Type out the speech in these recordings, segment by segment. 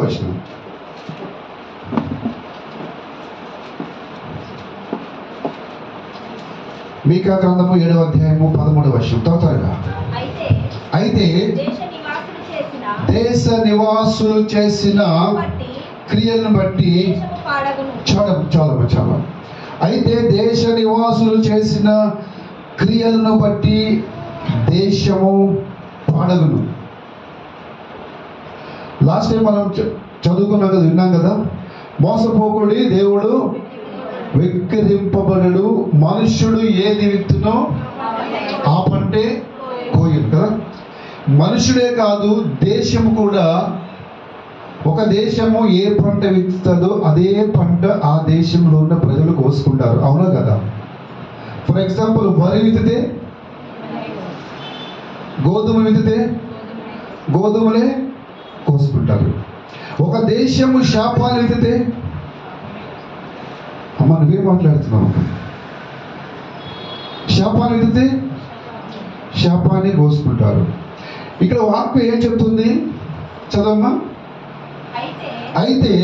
వచనం. మీకా గ్రంథము 7వ అధ్యాయము 13వ వచనం. త్వరగా. అయితే దేశ నివాసులు చేసిన క్రియలను బట్టి చాలా అయితే దేశ నివాసులు చేసిన క్రియలను బట్టి దేశము పాడగును. లాస్ట్ టైం మనం చదువుకున్నాం కదా, విన్నాం కదా, మోసపోకుడి, దేవుడు వెక్కిరింపబడడు, మనుష్యుడు ఏది విత్తునో ఆ పంటే కోయడు కదా. మనుషుడే కాదు, దేశము కూడా. ఒక దేశము ఏ పంట విత్తుతుందో అదే పంట ఆ దేశంలో ఉన్న ప్రజలు కోసుకుంటారు. అవునా కదా? ఫర్ ఎగ్జాంపుల్, వరి విత్తితే గోధుమ విత్తితే గోధుమలే కోసుకుంటారు. ఒక దేశము శాపాన్ని విత్తితే, అమ్మ నువ్వేం మాట్లాడుతున్నావు, శాపాన్ని విత్తితే శాపాన్ని కోసుకుంటారు. ఇక్కడ వాక్యం ఏం చెప్తుంది, చదవమ్మా. అయితే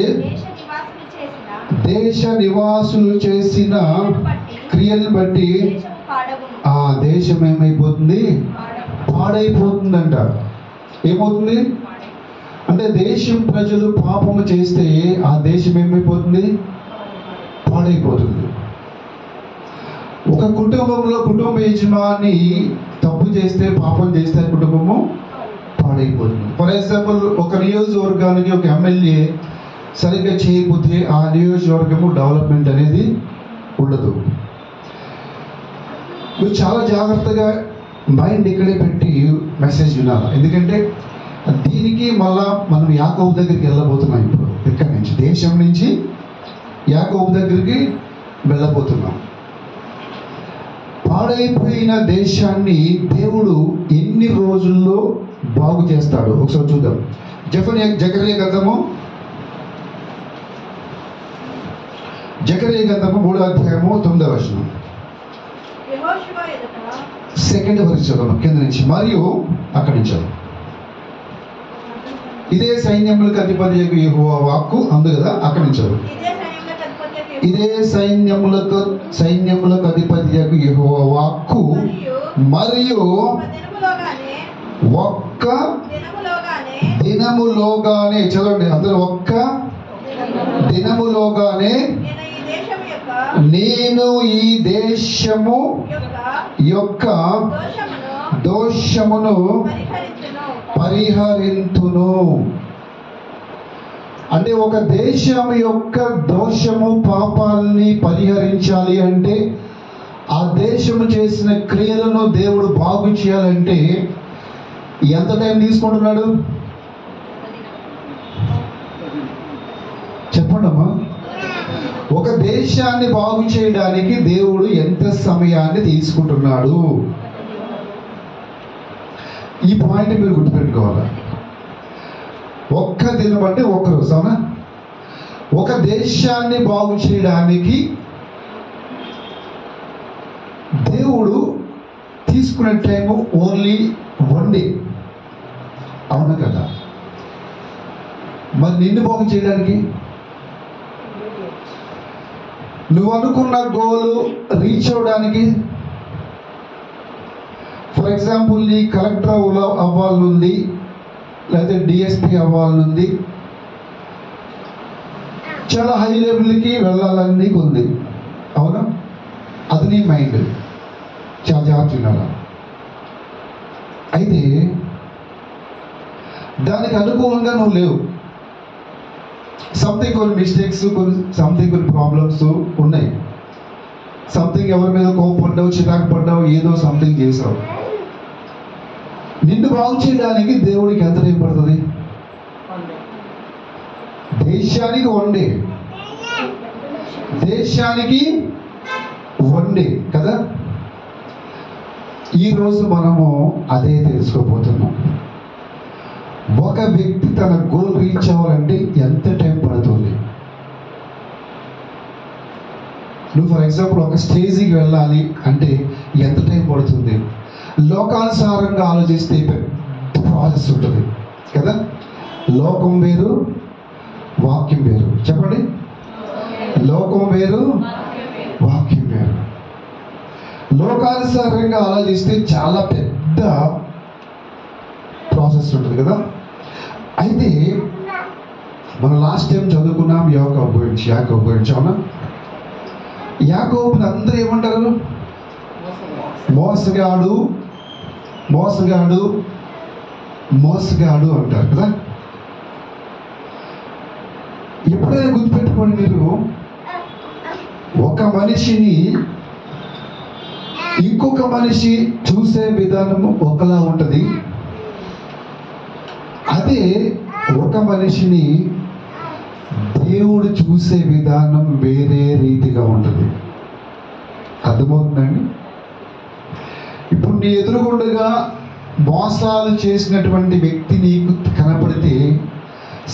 దేశ నివాసులు చేసిన క్రియలను బట్టి ఆ దేశం ఏమైపోతుంది, పాడైపోతుందంట. ఏమవుతుంది అంటే దేశం ప్రజలు పాపము చేస్తే ఆ దేశం ఏమైపోతుంది, పాడైపోతుంది. ఒక కుటుంబంలో కుటుంబ యజమాని తప్పు చేస్తే, పాపం చేస్తే కుటుంబము పాడైపోతుంది. ఫర్ ఎగ్జాంపుల్, ఒక నియోజకవర్గానికి ఒక ఎమ్మెల్యే సరిగ్గా చేయకపోతే ఆ నియోజకవర్గము డెవలప్మెంట్ అనేది ఉండదు. మీరు చాలా జాగ్రత్తగా మైండ్ ఇక్కడే పెట్టి మెసేజ్ వినాలి. ఎందుకంటే దీనికి మళ్ళా మనం యాకోబు దగ్గరికి వెళ్ళబోతున్నాం. ఇప్పుడు ఇక్కడి నుంచి, దేశం నుంచి యాకోబు దగ్గరికి వెళ్ళబోతున్నాం. పాడైపోయిన దేశాన్ని దేవుడు ఎన్ని రోజుల్లో బాగు చేస్తాడు ఒకసారి చూద్దాం. జకర్యా గ్రంథము 3వ అధ్యాయము 9వ వచనం. సెకండ్ వర్స్ చదవడం కింద నుంచి, మరియు అక్కడి నుంచి. ఇదే సైన్యములకు అధిపతి యెహోవా వాక్కు అందు కదా, అక్కడి నుంచి. ఇదే సైన్యములకు అధిపతి యెహోవా వాక్కు మరియు ఒక్క దినములోగానే, చదవండి అందరూ, ఒక్క దినములోగానే నేను ఈ దేశము యొక్క దోషమును పరిహరింతును. అంటే ఒక దేశం యొక్క దోషము, పాపాలని పరిహరించాలి అంటే, ఆ దేశము చేసిన క్రియలను దేవుడు బాగు చేయాలంటే ఎంత టైం తీసుకుంటున్నాడు చెప్పండమ్మా. ఒక దేశాన్ని బాగు చేయడానికి దేవుడు ఎంత సమయాన్ని తీసుకుంటున్నాడు? ఈ పాయింట్ మీరు గుర్తుపెట్టుకోవాలి. ఒక్క దినం అంటే ఒక్క రోజు, అవునా? ఒక దేశాన్ని బాగు చేయడానికి దేవుడు తీసుకునే టైము ఓన్లీ 1 డే. అవును కదా? మరి నిన్ను బాగు చేయడానికి, నువ్వు అనుకున్న గోల్ రీచ్ అవడానికి, ఫర్ ఎగ్జాంపుల్ నీ కలెక్టర్ అవ్వాలనుంది, లేకపోతే డిఎస్పి అవ్వాలనుంది, చాలా హై లెవెల్కి వెళ్ళాలని నీకు ఉంది. అవునా? అది నీ మైండ్. చాలా జాగ్రత్త వినాలా. అయితే దానికి అనుకూలంగా నువ్వు లేవు. కొన్ని మిస్టేక్స్, కొన్ని ప్రాబ్లమ్స్ ఉన్నాయి. సంథింగ్ ఎవరి మీద కోపడ్డావు, చిరాకు పడ్డావు, ఏదో సంథింగ్ చేసావు. నిన్ను బాగు చేయడానికి దేవుడికి ఎంత టైం పడుతుంది? దేశానికి 1 డే, దేశానికి 1 డే కదా. ఈరోజు మనము అదే తెలుసుకోబోతున్నాం. ఒక వ్యక్తి తన గోల్ రీచ్ అవ్వాలంటే ఎంత టైం పడుతుంది? నువ్వు ఫర్ ఎగ్జాంపుల్ ఒక స్టేజ్కి వెళ్ళాలి అంటే ఎంత టైం పడుతుంది? లోకానుసారంగా ఆలోచిస్తే పెద్ద ప్రాసెస్ ఉంటుంది కదా. లోకం వేరు, వాక్యం వేరు. చెప్పండి, లోకం వేరు, వాక్యం వేరు. లోకానుసారంగా ఆలోచిస్తే చాలా పెద్ద ప్రాసెస్ ఉంటుంది కదా. అయితే మనం లాస్ట్ టైం చదువుకున్నాం యాకోబు గురించి. అవునా? యాకోబుని అందరూ ఏమంటారు? మోసగాడు మోసగాడు మోసగాడు అంటారు కదా. ఎప్పుడైనా గుర్తుపెట్టుకోండి మీరు, ఒక మనిషిని ఇంకొక మనిషి చూసే విధానము ఒకలా ఉంటుంది. అదే ఒక మనిషిని దేవుడు చూసే విధానం వేరే రీతిగా ఉంటుంది. అర్థమవుతుందండి? ఇప్పుడు నీ ఎదురుగుండగా మోసాలు చేసినటువంటి వ్యక్తి నీకు కనపడితే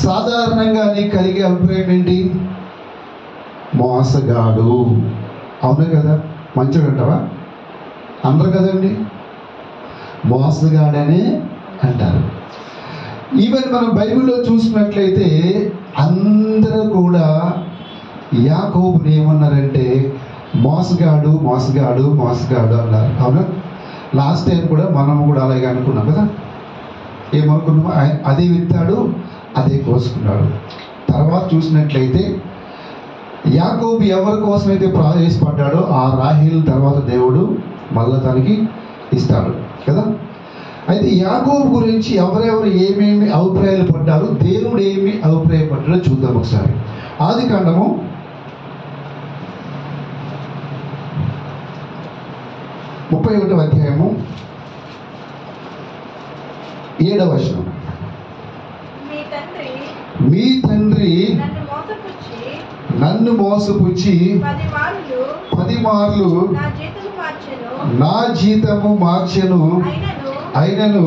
సాధారణంగా నీకు కలిగే అభిప్రాయం ఏంటి? మోసగాడు. అవునే కదా? మంచోడు అంటావా? అందరు కదండి మోసగాడనే అంటారు. ఈవెన్ మనం బైబిల్లో చూసినట్లయితే అందరూ కూడా యాకోబుని ఏమన్నారంటే మోసగాడు మోసగాడు మోసగాడు అన్నారు. అవునా? లాస్ట్ టైం కూడా మనము కూడా అలాగే అనుకున్నాం కదా. ఏమనుకున్నాము? అదే విత్తాడు, అదే కోసుకున్నాడు. తర్వాత చూసినట్లయితే యాకోబు ఎవరి కోసమైతే ప్రయాసపడ్డాడో ఆ రాహేలు తర్వాత దేవుడు మళ్ళా తనకి ఇస్తాడు కదా. అయితే యాకోబు గురించి ఎవరెవరు ఏమేమి అభిప్రాయాలు పడ్డారు, దేవుడు ఏమి అభిప్రాయపడ్డాడో చూద్దాం ఒకసారి. ఆదికాండము 31వ అధ్యాయము 7వ వచనం. మీ తండ్రి నన్ను మోసపుచ్చి 10 మార్లు నా జీతము మార్చెను, అయినను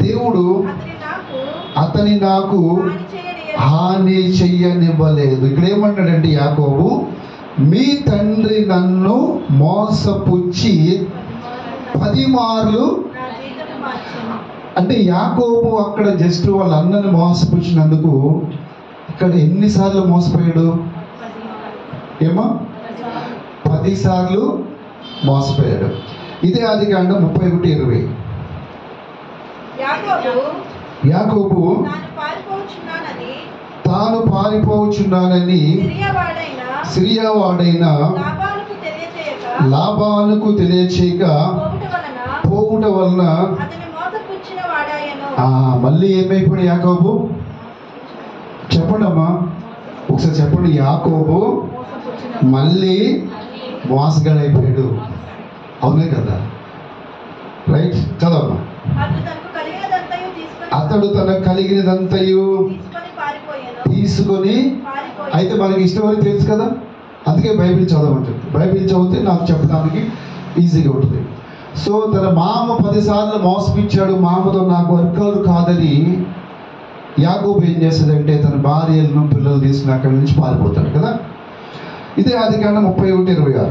దేవుడు అతని నాకు హాని చెయ్యనివ్వలేదు. ఇక్కడ ఏమన్నాడంటే యాకోబు, మీ తండ్రి నన్ను మోసపుచ్చి 10 మార్లు. అంటే యాకోబు అక్కడ జస్ట్ వాళ్ళ అన్నని మోసపుచ్చినందుకు ఇక్కడ ఎన్నిసార్లు మోసపోయాడు? ఏమో 10 సార్లు మోసపోయాడు. ఇదే ఆదికాండం 31:20. యాకోబు తాను పారిపోచున్నానని సిరియావాడైన లాబానుకు తెలియచేయక పోవుట వలన మళ్ళీ ఏమైపోయాడు యాకోబు? చెప్పండి అమ్మా, ఒకసారి చెప్పండి. యాకోబు మళ్ళీ మోసగాడైపోయాడు. అవునే కదా? రైట్, చదవమ్మా. అతడు తనకు కలిగినదంతయు తీసుకొని, అయితే మనకి ఇష్టమని తెలుసు కదా, అందుకే బైబిల్ చదవమంటుంది. బైబిల్ చదివితే నాకు చెప్పడానికి ఈజీగా ఉంటుంది. సో తన మామ 10 సార్లు మోసపించాడు, మామతో నాకు వర్కౌట్ కాదని యాకోబు ఏం చేస్తాడంటే తన భార్యలను పిల్లలు తీసుకుని అక్కడి నుంచి పారిపోతాడు కదా. ఇదే ఆదికాండం 31:26.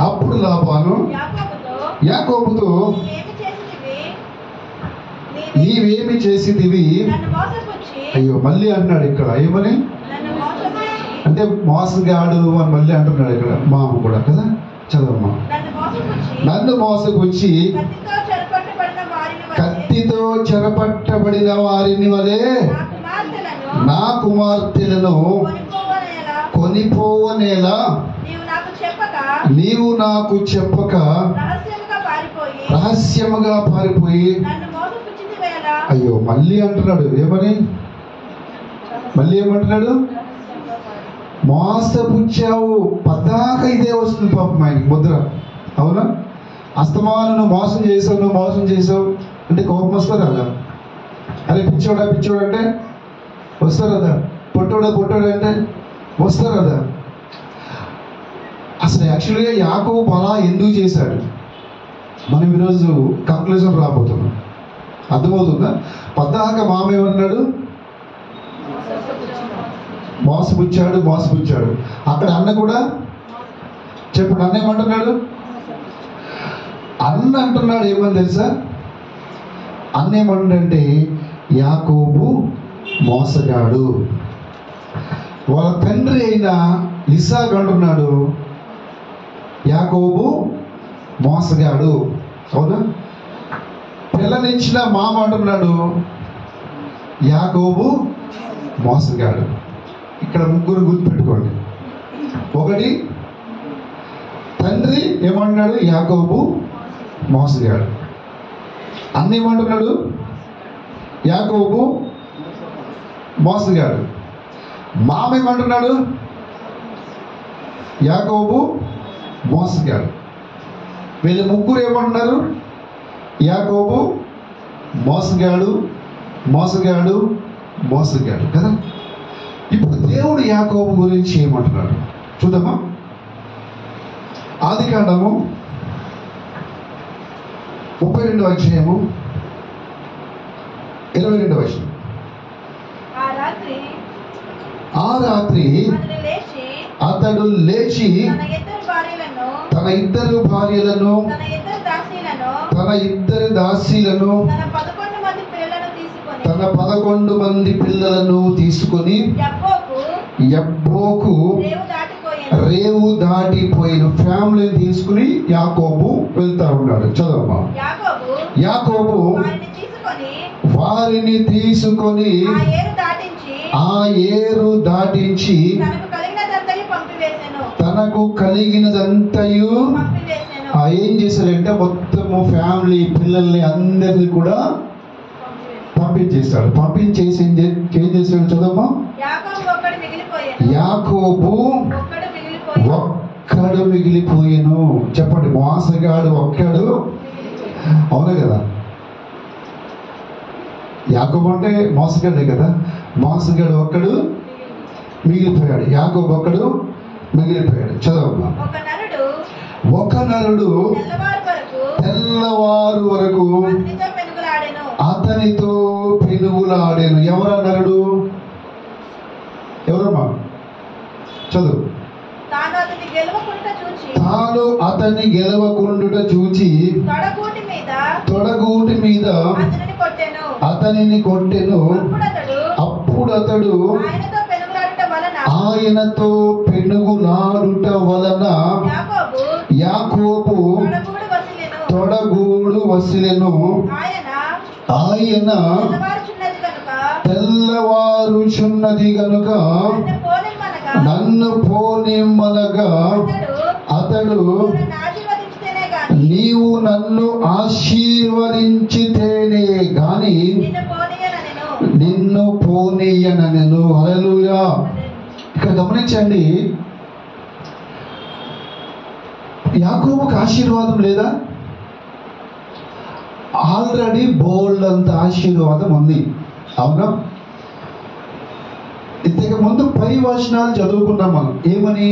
అప్పుడు లాబాను యాకోబుతో, నీవేమి చేసిదివి? అయ్యో, మళ్ళీ అంటున్నాడు ఇక్కడ. ఏమని అంటే మోసగాడు అని మళ్ళీ అంటున్నాడు ఇక్కడ మామ కూడా కదా. చదవమ్మా. నన్ను మోసపుచ్చి కత్తితో చెరపట్టబడిన వారిని వలె నా కుమార్తెలను కొనిపోవనేలా నీవు నాకు చెప్పక రహస్యముగా పారిపోయి. అయ్యో, మళ్ళీ అంటున్నాడు. ఏమని? మళ్ళీ ఏమంటున్నాడు? మోసపుచ్చావు. పద్దాక ఇదే వస్తుంది పాపం ఆయనకి ముద్ర. అవునా? అస్తమాను నువ్వు మోసం చేసావు అంటే కోపం వస్తారు కదా. అరే పిచ్చోడా అంటే వస్తారు కదా. పొట్టోడా అంటే వస్తారు కదా. అసలు యాక్చువల్గా యాకోబు అలా ఎందుకు చేశాడు మనం ఈరోజు కంక్లూజన్ రాబోతున్నాం. అర్థమవుతుందా? పద్దాక మామ ఏమన్నాడు? మోసపుచ్చాడు. అక్కడ అన్న కూడా చెప్పండి, అన్న ఏమంటున్నాడు? అన్న అంటున్నాడు ఏమని తెలుసా? అన్న ఏమంటుందంటే యాకోబు మోసగాడు. వాళ్ళ తండ్రి అయిన ఇస్సాకు అంటున్నాడు యాకోబు మోసగాడు. అవునా? పిల్లనిచ్చిన మామ అంటున్నాడు యాకోబు మోసగాడు. ఇక్కడ ముగ్గురు గుర్తుపెట్టుకోండి. ఒకటి, తండ్రి ఏమంటున్నాడు? యాకోబు మోసగాడు. అన్న ఏమంటున్నాడు? యాకోబు మోసగాడు. మామ ఏమంటున్నాడు? యాకోబు మోసగాడు. వీళ్ళు ముగ్గురు ఏమంటున్నారు? యాకోబు మోసగాడు, మోసగాడు, మోసగాడు కదా. ఇప్పుడు దేవుడు యాకోబు గురించి ఏమంటున్నాడు చూద్దామా? ఆదికాండము 32వ అధ్యాయము 22వ వచనం. ఆ రాత్రి అతడు లేచి తన ఇద్దరు భార్యలను తన ఇద్దరు దాసీలను తన 11 మంది పిల్లలను తీసుకొని యబ్బోకు రేవు దాటిపోయిన ఫ్యామిలీని తీసుకుని యాకోబు వెళ్తా ఉన్నాడు. చదవమ్మా. యాకోబు వారిని తీసుకొని ఆ ఏరు దాటించి తనకు కలిగినదంతయు ఏం చేశాడంటే మొత్తము ఫ్యామిలీ పిల్లల్ని అందరినీ కూడా పంపించేస్తాడు. పంపించేసి ఏం చేశాడు చదవమ్మా. యాకోబు ఒక్కడు మిగిలిపోయాను. చెప్పండి, మోసగాడు ఒక్కడు. అవును కదా. యాకోబు అంటే మోసగాడే కదా. మోసగాడు ఒక్కడు మిగిలిపోయాడు. యాకోబు ఒక్కడు మిగిలిపోయాడు. చదవమ్మా. ఒక నరుడు తెల్లవారు వరకు అతనితో పెనుగులాడెను. ఎవరా నరుడు? ఎవరమ్మా? చదువు. తాను అతన్ని గెలవకుండుట చూచి తొడగూటి మీద అతనిని కొట్టెను. అప్పుడు అతడు ఆయనతో పెనుగులాడుట వలన యాకోబు తొడగూడు వసిలెను. ఆయన తెల్లవారుచున్నది గనుక నన్ను పోనిమ్మనగా అతడు నీవు నన్ను ఆశీర్వదించితేనే గాని నిన్ను పోనీయనెను. హల్లెలూయా. ఇక్కడ గమనించండి, యాకోబుకు ఆశీర్వాదం లేదా? ఆల్రెడీ బోల్డ్ అంత ఆశీర్వాదం ఉంది. అవునా? ఇంతకు ముందు పై వచనాలు చదువుకున్నాం మనం. ఏమని?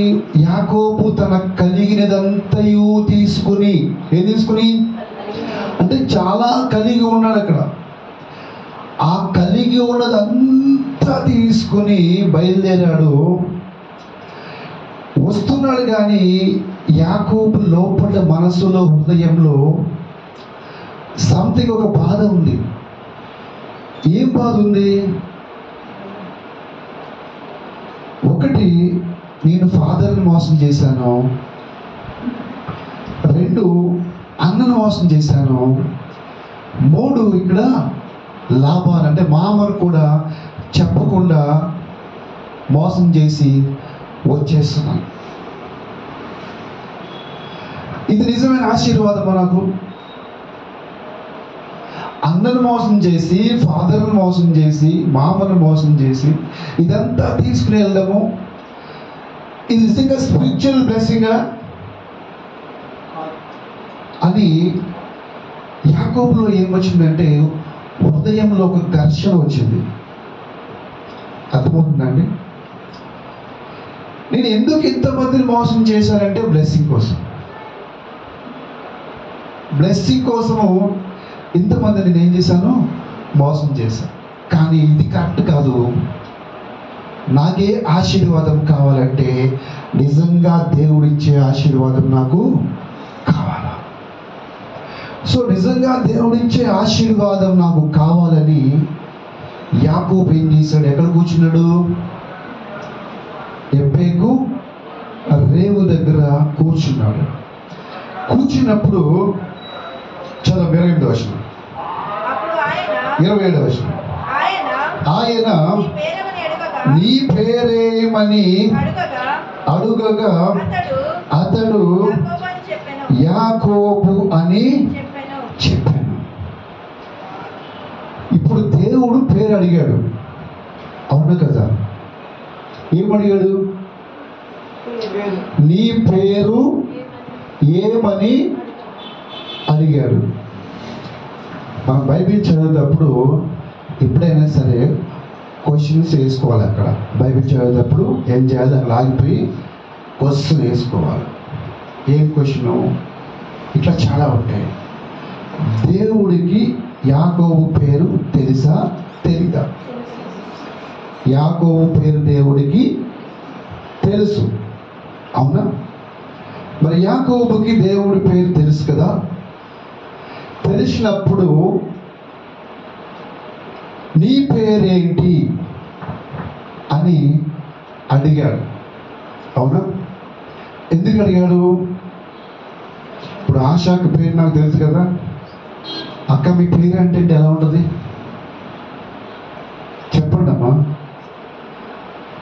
యాకోబు తన కలిగినదంతయు తీసుకుని, ఏం తీసుకుని అంటే చాలా కలిగి ఉన్నాడు అక్కడ. ఆ కలిగి ఉన్నదంతా తీసుకుని బయలుదేరాడు. వస్తున్నాడు కానీ యాకోబు లోపల మనసులో హృదయంలో సంథింగ్, ఒక బాధ ఉంది. ఏం బాధ ఉంది? ఒకటి, నేను ఫాదర్ని మోసం చేశాను. 2, అన్నను మోసం చేశాను. 3, ఇక్కడ లాభాలు అంటే మామను కూడా చెప్పకుండా మోసం చేసి వచ్చేస్తున్నాను. ఇది నిజమైన ఆశీర్వాదం మనకు? అన్నను మోసం చేసి, ఫాదర్ను మోసం చేసి, మామను మోసం చేసి ఇదంతా తీసుకుని వెళ్ళడము, ఇది నిజంగా స్పిరిచువల్ బ్లెస్సింగా అని యాకోబులో ఏమొచ్చిందంటే హృదయంలో ఒక ఘర్షణ వచ్చింది. అర్థమవుతుందండి? నేను ఎందుకు ఇంతమందిని మోసం చేశానంటే బ్లెస్సింగ్ కోసం. బ్లెస్సింగ్ కోసము ఇంతమంది నేను ఏం చేశాను? మోసం చేశాను. కానీ ఇది కరెక్ట్ కాదు. నాకే ఆశీర్వాదం కావాలంటే నిజంగా దేవుడిచ్చే ఆశీర్వాదం నాకు కావాలా? సో నిజంగా దేవుడిచ్చే ఆశీర్వాదం నాకు కావాలని యాకోబు ఏం చేశాడు? ఎక్కడ కూర్చున్నాడు? ఎబ్బేకు రేవు దగ్గర కూర్చున్నాడు. కూర్చున్నప్పుడు చదువు 28వ వచనం, 27వ వచనం. ఆయన నీ పేరేమని అడుగగా అతడు యాకోబు అని చెప్పాను. ఇప్పుడు దేవుడు పేరు అడిగాడు, అవును కదా? ఏమడిగాడు? నీ పేరు ఏమని అడిగాడు. మనం బైబిల్ చదివేటప్పుడు ఎప్పుడైనా సరే క్వశ్చన్స్ వేసుకోవాలి. అక్కడ బైబిల్ చదివేటప్పుడు ఏం చేయాలి? అక్కడ ఆగిపోయి క్వశ్చన్ వేసుకోవాలి. ఏం క్వశ్చను? ఇట్లా చాలా ఉంటాయి. దేవుడికి యాకోబు పేరు తెలుసా తెలీదా? యాకోబు పేరు దేవుడికి తెలుసు, అవునా? మరి యాకోబుకి దేవుడి పేరు తెలుసు కదా. తెలిసినప్పుడు నీ పేరేంటి అని అడిగాడు, అవునా? ఎందుకు అడిగాడు? ఇప్పుడు ఆశాకి పేరు నాకు తెలుసు కదా. అక్క మీ పేరు అంటే ఎలా ఉంటుంది చెప్పండి అమ్మా.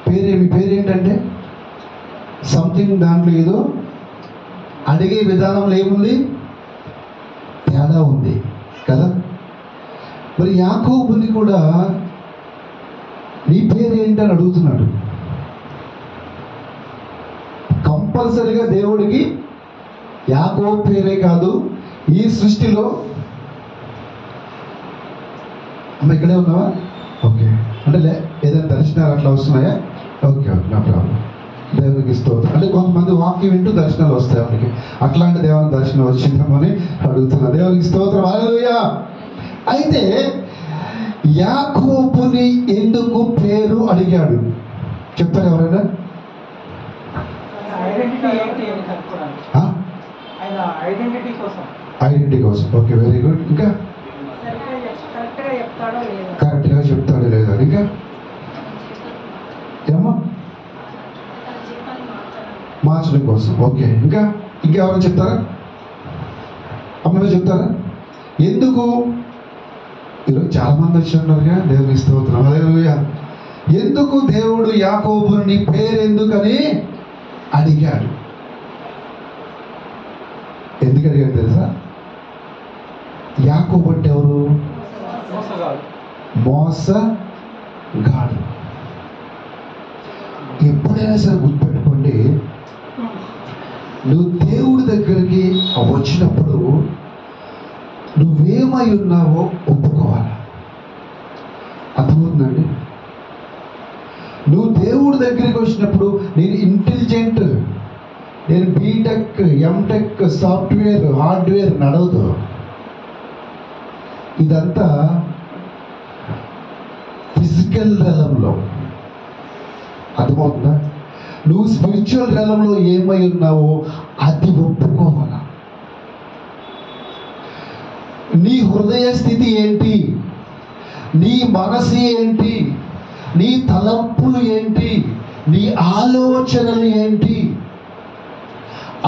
మీ పేరేంటంటే సంథింగ్ దాంట్లో ఏదో అడిగే విధానంలో ఏముంది? తేడా ఉంది కదా. మరి యాకోబుని కూడా నీ పేరేంటని అడుగుతున్నాడు. కంపల్సరిగా దేవుడికి యాకోబు పేరే కాదు, ఈ సృష్టిలో అమ్మ ఇక్కడే ఉన్నావా? ఓకే, అంటే ఏదైనా దర్శనాలు అట్లా వస్తున్నాయా? Okay, no problem. దేవునికి స్తోత్రం. అంటే కొంతమంది వాక్యం వింటూ దర్శనాలు వస్తాయి మనకి. అట్లాంటి దేవుని దర్శనం వచ్చిందేమని అడుగుతున్నా. దేవునికి స్తోత్రం, హల్లెలూయా. అయితే యాకోబుని ఎందుకు పేరు అడిగాడు చెప్తారు ఎవరైనా? ఐడెంటిటీ కోసం. Okay, very good. ఇంకా కరెక్ట్గా చెప్తాడు లేదా? ఇంకా ఏమో మార్చడం కోసం. ఓకే, ఇంకెవరైనా చెప్తారా? అమ్మగా చెప్తారా? ఎందుకు? ఈరోజు చాలా మంది వచ్చి ఉన్నారుగా. దేవునికి స్తోత్రం, హల్లెలూయా. ఎందుకు దేవుడు యాకోబుని పేరు ఎందుకని అడిగాడు? ఎందుకు అడిగాడు తెలుసా? యాకోబు అంటే ఎవరు? మోసగాడు. ఎప్పుడైనా సరే గుర్తుపెట్టుకోండి, నువ్వు దేవుడి దగ్గరికి వచ్చినప్పుడు నువ్వేమై ఉన్నావో ఒప్పుకోవాలి. అర్థమవుతుందండి? నువ్వు దేవుడి దగ్గరికి వచ్చినప్పుడు నేను ఇంటెలిజెంట్, నేను బీటెక్, ఎంటెక్, సాఫ్ట్వేర్, హార్డ్వేర్ నడవదు. ఇదంతా ఫిజికల్ రంగంలో. అర్థమవుతుందా? నువ్వు స్పిరిచువల్ రంగంలో ఏమై ఉన్నావో అది ఒప్పుకోవాలా. నీ హృదయ స్థితి ఏంటి? నీ మనసు ఏంటి? నీ తలంపులు ఏంటి? నీ ఆలోచనలు ఏంటి?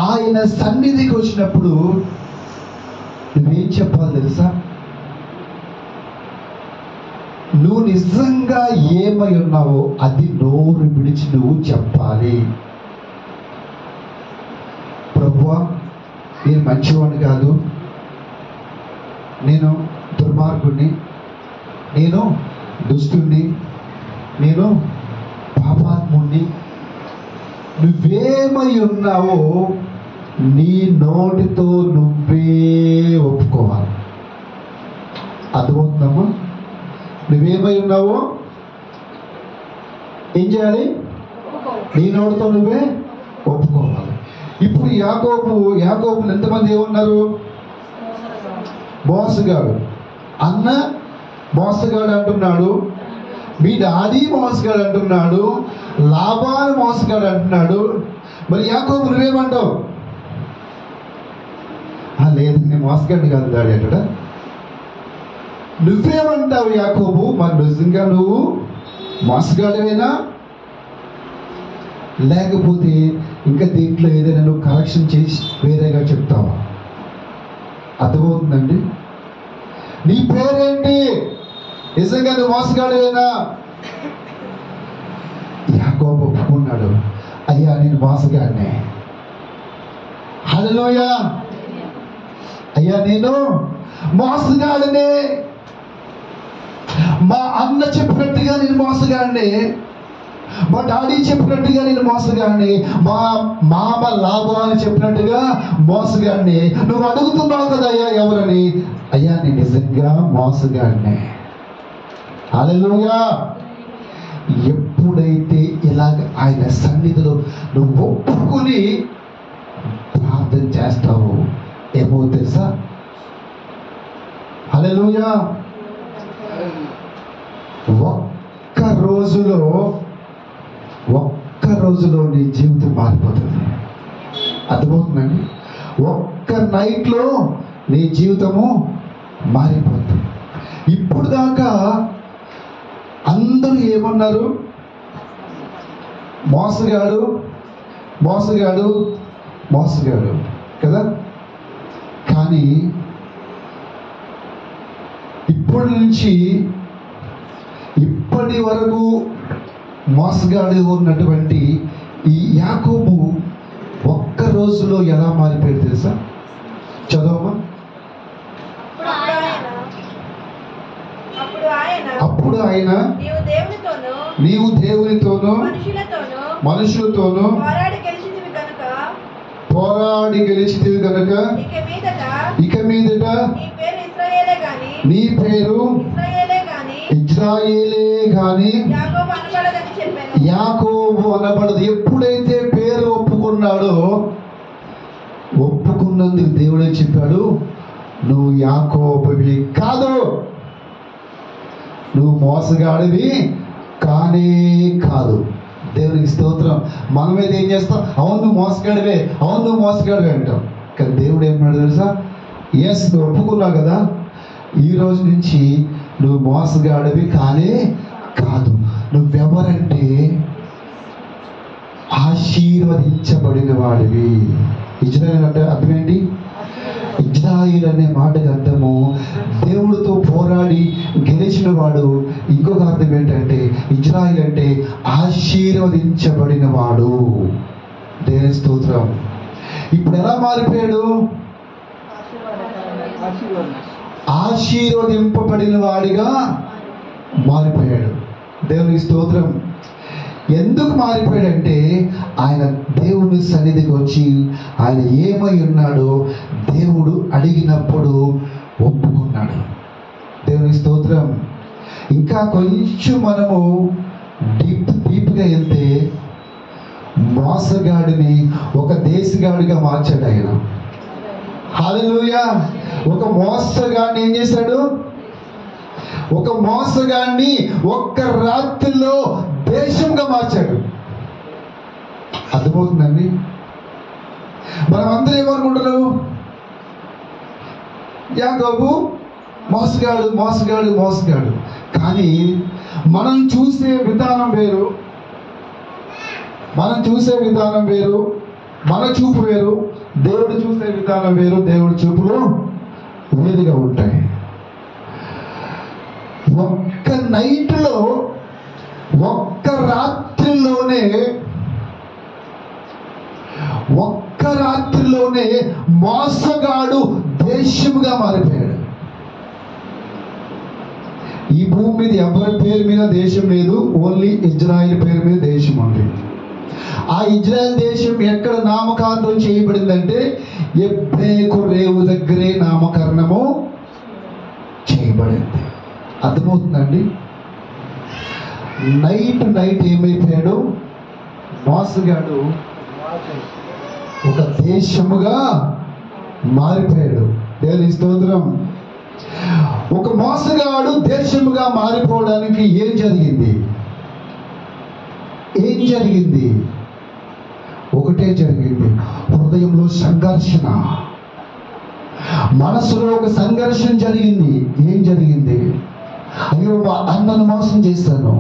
ఆయన సన్నిధికి వచ్చినప్పుడు నువ్వేం చెప్పాలి తెలుసా? నువ్వు నిజంగా ఏమై ఉన్నావో అది నోరు విడిచి నువ్వు చెప్పాలి. ప్రభువా, నేను మంచివాడిని కాదు, నేను దుర్మార్గుడిని, నేను దుష్టుణ్ణి, నేను పాపాత్ముణ్ణి. నువ్వేమై ఉన్నావో నీ నోటితో నువ్వే ఒప్పుకోవాలి. అర్థమవుతుందమ్మా? నువ్వేమై ఉన్నావో ఏం చేయాలి? నీ నోటితో నువ్వే ఒప్పుకోవాలి. ఇప్పుడు యాకోబుని ఎంతమంది ఏమన్నారు? మోసగాడు. అన్న మోసగాడు అంటున్నాడు, మీ డాడీ మోసగాడు అంటున్నాడు, లాబాను మోసగాడు అంటున్నాడు. మరి యాకోబు నువ్వేమంటావు? లేదు, నేను మోసగాడిని కాదు డాడీ అంటాడా? నువ్వేమంటావు యాకోబు? మరి నిజంగా నువ్వు మోసగాడివేనా, లేకపోతే ఇంకా దీంట్లో ఏదైనా నువ్వు కరెక్షన్ చేసి వేరేగా చెప్తావా? అర్థమవుతుందండి? నీ పేరేంటి? నిజంగా నువ్వు మోసగాడివేనా? యాకోబు ఒప్పుకున్నాడు, అయ్యా నేను మోసగాడినే. హల్లెలూయా. అయ్యా నేను మోసగాడినే. మా అన్న చెప్పినట్టుగా నేను మోసగాడినే, మా డాడీ చెప్పినట్టుగా నేను మోసగాడిని, మా మామ లాభాలు చెప్పినట్టుగా మోసగాడిని. నువ్వు అడుగుతున్నావు కదా అయ్యా ఎవరని? అయ్యా నేను నిజంగా మోసగాడినే. హల్లెలూయా. ఎప్పుడైతే ఇలాగ ఆయన సన్నిధిలో నువ్వు ఒప్పుకుని ప్రార్థన చేస్తావు, ఏమో తెలుసా? హల్లెలూయా. ఒక్క రోజులో నీ జీవితం మారిపోతుంది. అర్థమవుతుందండి? ఒక్క నైట్లో నీ జీవితము మారిపోతుంది. ఇప్పుడు దాకా అందరూ ఏమన్నారు? మోసగాడు మోసగాడు మోసగాడు కదా. కానీ ఇప్పటి నుంచి ఇప్పటి వరకు మోసగాడు ఉన్నటువంటి ఈ యాకోబు ఒక్క రోజులో ఎలా మారిపోయాడు తెలుసా? చదవమా. అప్పుడు ఆయన నీవు దేవునితోనూ మనుషులతోనూ పోరాడి గెలిచితివి కనుక ఇక మీదట నీ పేరు ఇజ్రాయేలే గాని యాకోబు అనబడదు. ఎప్పుడైతే పేరు ఒప్పుకున్నాడో, ఒప్పుకున్నందుకు దేవుడే చెప్పాడు, నువ్వు యాకోబువి కాదు, నువ్వు మోసగాడివి కానే కాదు. దేవునికి స్తోత్రం. మనమైతే ఏం చేస్తాం? అవును నువ్వు మోసగాడివే, అవును నువ్వు మోసగాడివే అంటాం. కానీ దేవుడు ఏమన్నాడు తెలుసా? ఎస్, నువ్వు ఒప్పుకున్నావు కదా, ఈ రోజు నుంచి నువ్వు మోసగాడివి కానే కాదు. నువ్వెవరంటే ఆశీర్వదించబడిన వాడివి. ఇజ్రాయేల్ అంటే అర్థం ఏంటి? ఇజ్రాయేల్ అనే మాటకు అర్థము దేవుడితో పోరాడి గెలిచిన వాడు. ఇంకొక అర్థం ఏంటంటే ఇజ్రాయేల్ అంటే ఆశీర్వదించబడిన వాడు. దేవుని స్తోత్రం. ఇప్పుడు ఎలా మారిపోయాడు? ఆశీర్వదింపబడిన వాడిగా మారిపోయాడు. దేవుని స్తోత్రం. ఎందుకు మారిపోయాడంటే ఆయన దేవుని సన్నిధికి వచ్చి ఆయన ఏమై ఉన్నాడో దేవుడు అడిగినప్పుడు ఒప్పుకున్నాడు. దేవుని స్తోత్రం. ఇంకా కొంచెం మనము డీప్గా వెళ్తే మోసగాడిని ఒక దేశగాడిగా మార్చాడు ఆయన. హల్లెలూయా. ఒక మోసగాడిని ఏం చేశాడు? ఒక మోసగాడిని ఒక్క రాత్రిలో దేశంగా మార్చాడు. అర్థమవుతుందండి? మనం అందరూ ఏమనుకుంటున్నాం? యాకోబు మోసగాడు మోసగాడు మోసగాడు. కానీ మనం చూసే విధానం వేరు, మనం చూసే విధానం వేరు, మన చూపు వేరు, దేవుడు చూసే విధానం వేరు. దేవుడి చూపులు వేరుగా ఉంటాయి. ఒక్క నైట్లో, ఒక్క రాత్రిలోనే మోసగాడు దేశముగా మారిపోయాడు. ఈ భూమి మీద ఎవరి పేరు మీద దేశం లేదు, ఓన్లీ ఇజ్రాయిల్ పేరు మీద దేశం ఉంది. ఆ ఇజ్రాయెల్ దేశం ఎక్కడ నామకరణం చేయబడిందంటే ఎబ్రేకు రేవు దగ్గరే నామకరణము చేయబడింది. అర్థమవుతుందండి? నైట్ ఏమైపోయాడు? మోసగాడు ఒక దేశముగా మారిపోయాడు. దేవుని స్తోత్రం. ఒక మోసగాడు దేశముగా మారిపోవడానికి ఏం జరిగింది? ఒకటే జరిగింది, హృదయంలో సంఘర్షణ. మనసులో ఒక సంఘర్షణ జరిగింది. ఏం జరిగింది? అయ్యో, మా అన్నను మోసం చేస్తాను,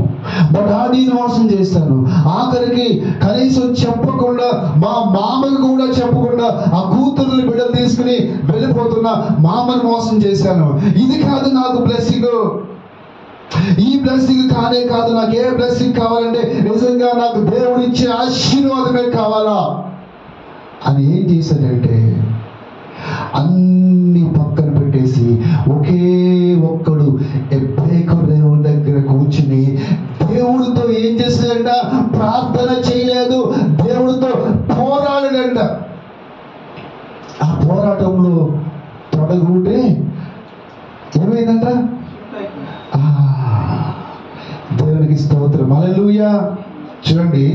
మా డాడీని మోసం చేస్తాను, ఆఖరికి కనీసం చెప్పకుండా మా మామకు కూడా చెప్పకుండా ఆ కూతుర్ని బిడ్డలు తీసుకుని వెళ్ళిపోతున్నా మామను మోసం చేశాను. ఇది కాదు నాకు బ్లెస్సింగ్, ఈ బ్లెస్సింగ్ కానే కాదు. నాకు ఏ బ్లెస్సింగ్ కావాలంటే నిజంగా నాకు దేవుడు ఇచ్చే ఆశీర్వాదమే కావాలా అని ఏం చేశాడంటే అన్ని పక్కన పెట్టేసి ఒకే ఒక్కడు ఎబ్బేకు దేవుని దగ్గర కూర్చుని దేవుడితో ఏం చేశాడంట? ప్రార్థన చేయలేదు, దేవుడితో పోరాడాడంట. ఆ పోరాటంలో తొడగుంటే ఏమైందంట? దేవునికి స్తోత్రం, హల్లెలూయా. చూడండి,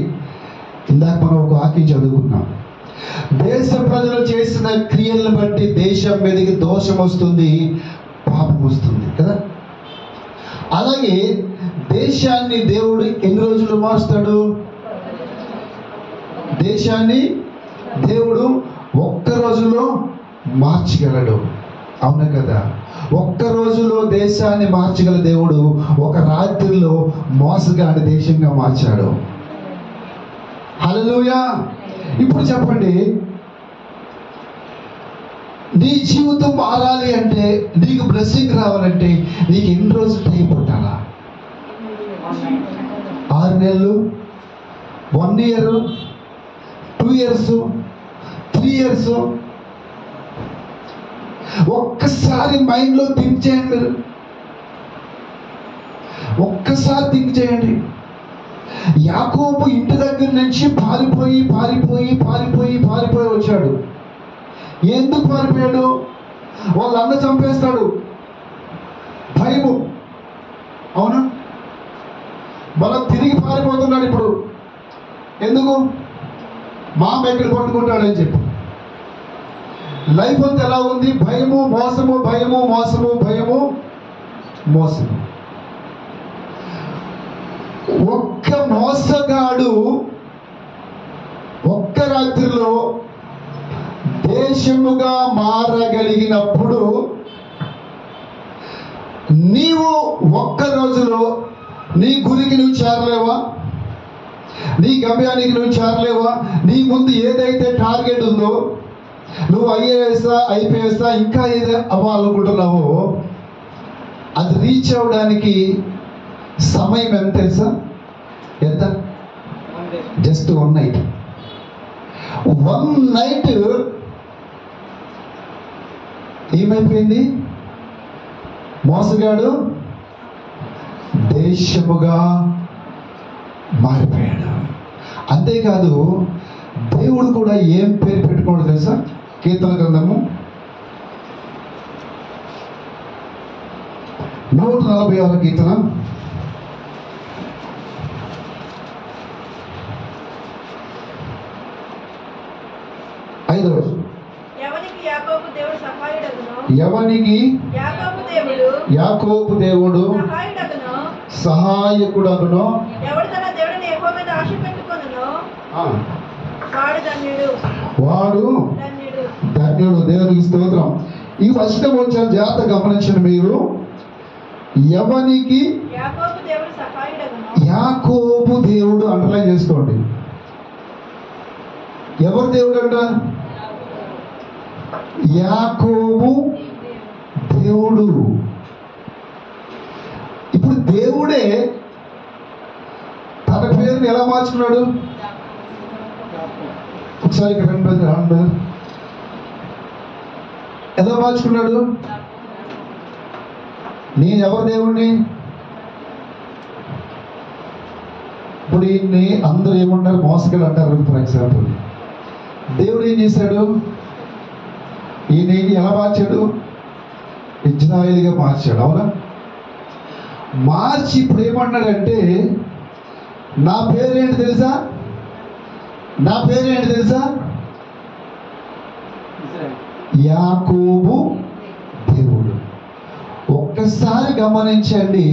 ఇందాక మనం ఒక వాక్యం చదువుకున్నాం. దేశ ప్రజలు చేసిన క్రియలను బట్టి దేశం మీదకి దోషం వస్తుంది, పాపం వస్తుంది కదా. అలాగే దేశాన్ని దేవుడు ఎన్ని రోజులు మారుస్తాడు? దేశాన్ని దేవుడు ఒక్క రోజులో మార్చగలడు, అవును కదా. ఒక్క రోజులో దేశాన్ని మార్చగల దేవుడు ఒక రాత్రిలో మోసగాడి దేశంగా మార్చాడు. హల్లెలూయా. ఇప్పుడు చెప్పండి, నీ జీవితం మారాలి అంటే, నీకు బ్లెస్సింగ్ రావాలంటే నీకు ఎన్ని రోజులు టైం పట్టాలా? 6 నెలలు, 1 year, 2 years, 3 years? ఒక్కసారి మైండ్లో థింక్ చేయండి. మీరు ఒక్కసారి థింక్ చేయండి. యాకోబు ఇంటి దగ్గర నుంచి పారిపోయి వచ్చాడు. ఎందుకు పారిపోయాడు? వాళ్ళ అన్న చంపేస్తాడు, భయము, అవునా? మళ్ళా తిరిగి పారిపోతున్నాడు. ఇప్పుడు ఎందుకు? మామ ఎక్కడ పట్టుకుంటాడని చెప్పి. లైఫ్ అంతా ఎలా ఉంది? భయము, మోసము, భయము, మోసము, భయము, మోసము. ఒక్క మోసగాడు ఒక్క రాత్రిలో దేశముగా మారగలిగినప్పుడు నీవు ఒక్క రోజులో నీ గురికి నువ్వు చేరలేవా? నీ గమ్యానికి నువ్వు చేరలేవా? నీ ముందు ఏదైతే టార్గెట్ ఉందో, నువ్వు ఐఏఎస్ఆ, ఐపీఎస్ఆ, ఇంకా ఏదో అవ్వాలనుకుంటున్నావో అది రీచ్ అవ్వడానికి సమయం ఎంత తెలుసా? ఎంత? Just 1 night. 1 night ఏమైపోయింది? మోసగాడు దేశముగా మారిపోయాడు. అంతేకాదు, దేవుడు కూడా ఏం పేరు పెట్టుకోవడం తెలుసా? కీర్తన గ్రంథము 146 కీర్తన 5వ వచనం. ఎవనికి యాకోబు దేవుడు సహాయకుడగునో, వాడు ధన్యుడు. దేవునికి స్తోత్రం. ఈ వచనం వచ్చిన జాగ్రత్త గమనించిన మీరు. ఎవనికి యాకోబు దేవుడు అండర్లైన్ చేసుకోండి. ఎవరు దేవుడు అంట? యాకోబు దేవుడు. ఇప్పుడు దేవుడే తన పేరుని ఎలా మార్చుకున్నాడు? ఒకసారి ఇక్కడ రండి. ఎలా మార్చుకున్నాడు? నేను ఎవరు దేవుణ్ణి? ఇప్పుడు ఈయన్ని అందరూ ఏమంటారు? మోసగాడు అంటారు. ఫర్ ఎగ్జాంపుల్, దేవుడు ఏం చేశాడు? ఈయన ఎలా మార్చాడు? ఇజ్రాయేలుగా మార్చాడు, అవునా? మార్చి ఇప్పుడు ఏమన్నాడంటే, నా పేరేంటి తెలుసా? నా పేరేంటి తెలుసా? యాకోబు దేవుడు. ఒక్కసారి గమనించండి,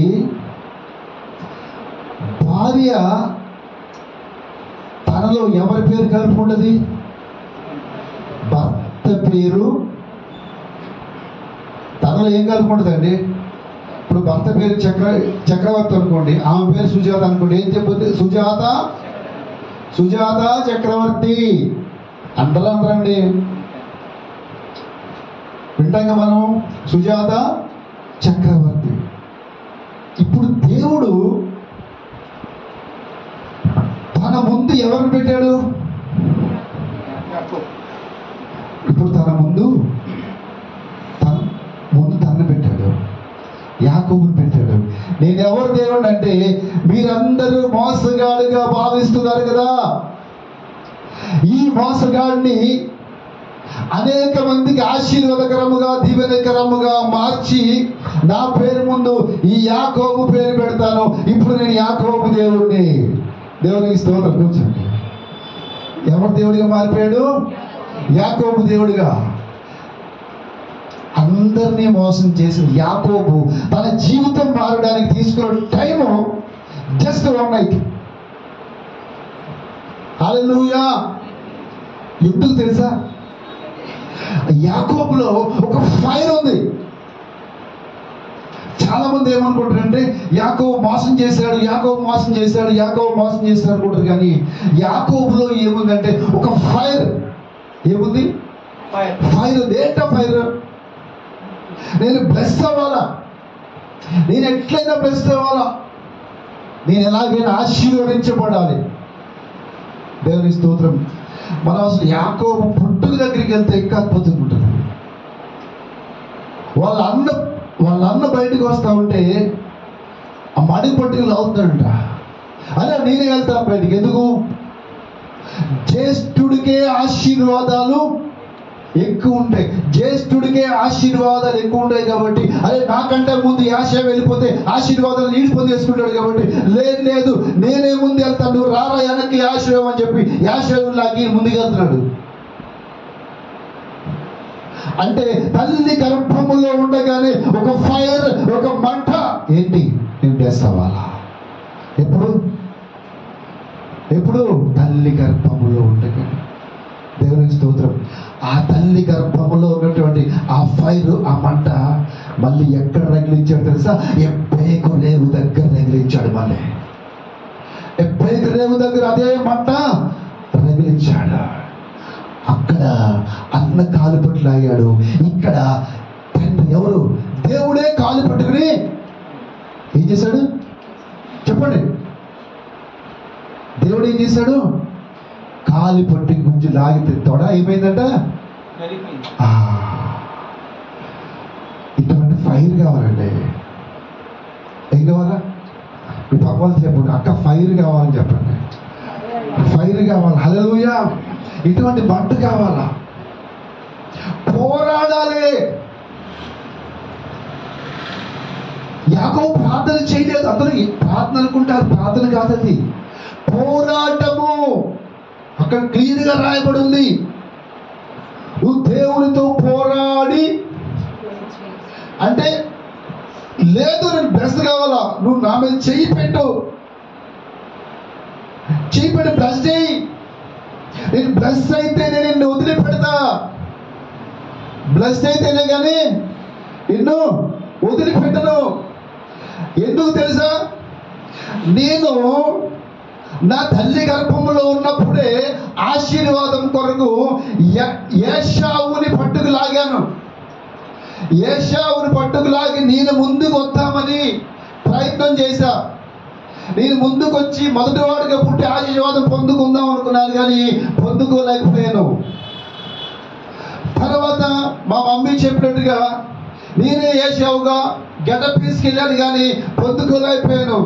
భార్య తనలో ఎవరి పేరు కలుపుకుంటది? భర్త పేరు తనలో ఏం కలుపుకుంటుందండి? ఇప్పుడు భర్త పేరు చక్రవర్తి అనుకోండి, ఆమె పేరు సుజాత అనుకోండి, ఏం చెప్పొద్దు? సుజాత చక్రవర్తి అంటారండి. వింటాంగా మనం, సుజాత చక్రవర్తి. ఇప్పుడు దేవుడు తన ముందు ఎవరిని పెట్టాడు? ఇప్పుడు తన ముందు తనను పెట్టాడు, యాకోబుని పెట్టాడు. నేను ఎవరు దేవుడు అంటే మీరందరూ మోసగాడుగా భావిస్తున్నారు కదా. ఈ మోసగాడిని అనేక మందికి ఆశీర్వాదకరముగా దీవెనకరముగా మార్చి నా పేరు ముందు ఈ యాకోబు పేరు పెడతాను. ఇప్పుడు నేను యాకోబు దేవుడిని. దేవునికి స్తోత్రం. కూర్చోండి. ఎవరు దేవుడిగా మారిపోయాడు? యాకోబు దేవుడిగా. అందరినీ మోసం చేసిన యాకోబు తన జీవితం మారడానికి తీసుకున్న టైము జస్ట్ 1 night. హల్లెలూయా. ఎందుకు తెలుసా? యాకోబులో ఒక ఫైర్ ఉంది. చాలా మంది ఏమనుకుంటారంటే యాకోబు మోసం చేశాడు అనుకుంటారు. కానీ యాకోబులో ఏముందంటే ఒక ఫైర్. ఏముంది? ఫైర్. ఏంటో ఫైర్? నేను బ్లెస్ అవ్వాలా, నేను ఎట్లయినా బ్లెస్ అవ్వాలా, నేను ఎలాగైనా ఆశీర్వదించబడాలి. దేవుని స్తోత్రం. మనం అసలు యాకోబు పుట్టుక దగ్గరికి వెళ్తే ఇంకా అద్భుతంగా ఉంటుంది. వాళ్ళ అన్న బయటకు వస్తా ఉంటే ఆ మడి పట్టుకు లాగుతాడంట. అదే నేనే వెళ్తాను బయటికి. ఎందుకు? జ్యేష్ఠుడికే ఆశీర్వాదాలు ఎక్కువ ఉంటాయి. జ్యేష్ఠుడికే ఆశీర్వాదాలు ఎక్కువ ఉంటాయి కాబట్టి అదే నాకంటే ముందు యాషే వెళ్ళిపోతే ఆశీర్వాదాలు నీడు పొందేసుకుంటాడు కాబట్టి లేదు నేనే ముందు వెళ్తాను, నువ్వు రారా వెనక్కి యాషేవ్ అని చెప్పి యాషేవ్ లాగి ముందుకు వెళ్తున్నాడు. అంటే తల్లి గర్భములో ఉండగానే ఒక ఫైర్, ఒక మంట. ఏంటి? నేను బ్లెస్ అవ్వాలా. ఎప్పుడు తల్లి గర్భములో ఉండగానే. దేవునికి స్తోత్రం. ఆ తల్లి గర్భములో ఉన్నటువంటి ఆ ఫైర్, ఆ మంట మళ్ళీ ఎక్కడ రగిలించాడు తెలుసా? ఎబ్బేకు రేవు దగ్గర రగిలించాడు. మళ్ళీ ఎబ్బేకు రేవు దగ్గర అదే మంట రగిలించాడు. అక్కడ అన్న కాలు పట్టు లాగాడు. ఇక్కడ తండ్రి ఎవరు? దేవుడే కాలు పట్టుకుని ఏం చేశాడు? చెప్పండి. దేవుడు ఏం చేశాడు? కాలి పట్టి గుంజు లాగితే తొడ ఏమైందంట? ఇటువంటి ఫైర్ కావాలండి. ఏం కావాలా? మీ పక్కన చెప్పండి, అక్క ఫైర్ కావాలని చెప్పండి. ఫైర్ కావాలి. హల్లెలూయా. ఇటువంటి మంట కావాలా? పోరాడాలి. యాకోబు ప్రార్థన చేయలేదు. అందరూ ప్రార్థన అనుకుంటారు, ప్రార్థన కాదది, పోరాటము. అక్కడ క్లియర్గా రాయబడి ఉంది, నువ్వు దేవునితో పోరాడి. అంటే లేదు నేను బ్లెస్ కావాలా, నువ్వు నా మీద చెయ్యి పెట్టు బ్లెస్ చేయి. నేను బ్లెస్ అయితేనే నిన్ను వదిలిపెడతా, బ్లెస్ అయితేనే కానీ నిన్ను వదిలిపెట్టను. ఎందుకు తెలుసా? నేను నా తల్లి గర్భంలో ఉన్నప్పుడే ఆశీర్వాదం కొరకు ఏశావుని పట్టుకు లాగాను. ఏశావుని పట్టుకు లాగి నేను ముందుకు వద్దామని ప్రయత్నం చేశా. నేను ముందుకు వచ్చి మొదటివాడిగా పుట్టి ఆశీర్వాదం పొందుకుందాం అనుకున్నాను, కానీ పొందుకోలేకపోయాను. తర్వాత మా మమ్మీ చెప్పినట్టుగా నేనే ఏశావుగా గెటప్ తీసుకెళ్ళాను, కానీ పొందుకోలేకపోయాను.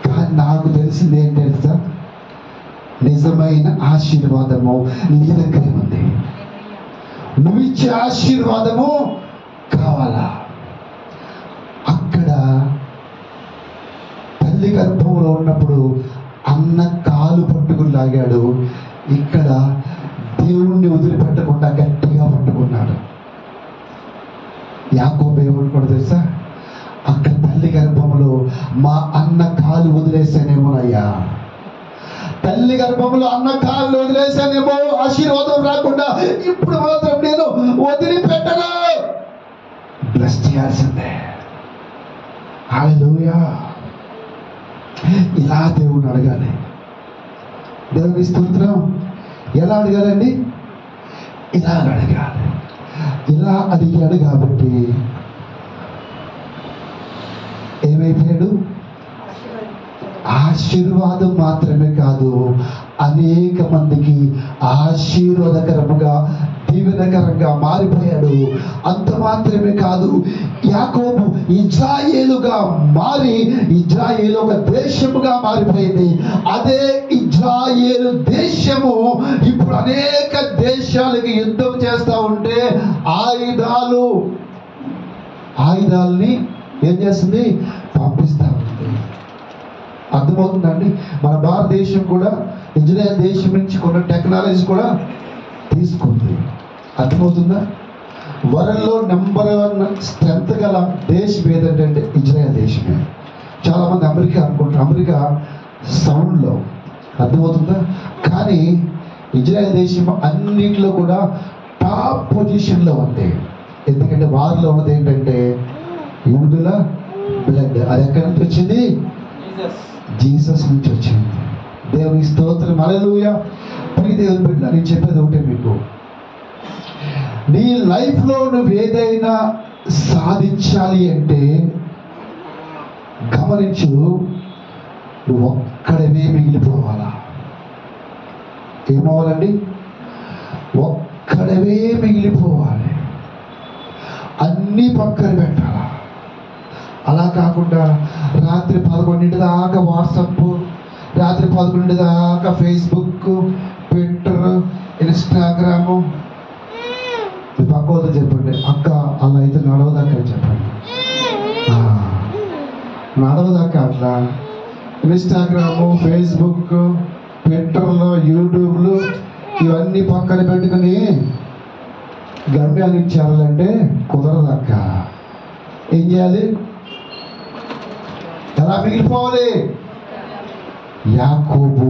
కానీ నాకు తెలిసింది ఏం తెలుసా? నిజమైన ఆశీర్వాదము నీ దగ్గరే ఉంది. నువ్వు ఇచ్చే ఆశీర్వాదము కావాలా? అక్కడ తల్లి గర్భంలో ఉన్నప్పుడు అన్న కాలు పట్టుకుని లాగాడు. ఇక్కడ దేవుణ్ణి వదిలిపెట్టకుండా గట్టిగా పట్టుకున్నాడు. యాకోబు ఏమనుకోడు తెలుసా? అక్కడ తల్లి గర్భంలో మా అన్న కాలు వదిలేసానేమోనయ్యా, తల్లి గర్భంలో అన్న కాళ్ళు వదిలేసానేమో, ఆశీర్వాదం రాకుండా ఇప్పుడు మాత్రం నేను వదిలిపెట్టను. బ్లెస్ చేయాల్సిందే. హల్లెలూయా. ఇలా దేవుని అడగాలి. దేవుని స్తోత్రం. ఎలా అడగాలండి? ఇలా అడగాలి. ఇలా అడిగాడు కాబట్టి ఏమైపోయాడు? ఆశీర్వాదం మాత్రమే కాదు, అనేక మందికి ఆశీర్వాదకరముగా దీవెనకరంగా మారిపోయాడు. అంత మాత్రమే కాదు, యాకోబు ఇజ్రాయేలుగా మారి ఇజ్రాయేలు ఒక దేశముగా మారిపోయింది. అదే ఇజ్రాయేలు దేశము ఇప్పుడు అనేక దేశాలకి యుద్ధం చేస్తూ ఉంటే ఆయుధాలని ఏం చేస్తుంది? పంపిస్తూ ఉంది. అర్థమవుతుందండి? మన భారతదేశం కూడా ఇజ్రాయెల్ దేశం నుంచి కొన్ని టెక్నాలజీ కూడా తీసుకుంది. అర్థమవుతుందా? వరల్డ్లో నెంబర్ 1 స్ట్రెంత్ గల దేశం ఏదంటే ఇజ్రాయెల్ దేశమే. చాలామంది అమెరికా అనుకుంటారు, అమెరికా సౌండ్లో. అర్థమవుతుందా? కానీ ఇజ్రాయెల్ దేశం అన్నింటిలో కూడా టాప్ పొజిషన్లో ఉంది. ఎందుకంటే వారిలో ఉన్నది ఏంటంటే యూదుల బ్లడ్. అది ఎక్కడి నుంచి వచ్చింది? జీసస్ నుంచి వచ్చింది. దేవుని స్తోత్రం. హల్లెలూయా. ప్రియ దేవుని బిడ్డ, నేను చెప్పేది ఒకటే మీకు, నీ లైఫ్లో నువ్వు ఏదైనా సాధించాలి అంటే గమనించు, నువ్వు ఒక్కడవే మిగిలిపోవాలా. ఏమవ్వాలండి? ఒక్కడవే మిగిలిపోవాలి. అన్నీ పక్కన పెట్టాలా. అలా కాకుండా రాత్రి 11 దాకా వాట్సాప్, రాత్రి 11 దాకా ఫేస్బుక్, ట్విట్టర్, ఇన్స్టాగ్రాము. పక్కతో చెప్పండి, అక్క అలా అయితే నడవదాకా చెప్పండి. నడవదాకా అట్లా ఇన్స్టాగ్రాము, ఫేస్బుక్, ట్విట్టర్లో, యూట్యూబ్లు ఇవన్నీ పక్కన పెట్టుకుని గమ్యానికి చేరాలంటే కుదరదక్క. ఏం చేయాలి? ఎలా మిగిలిపోవాలి? యాకోబు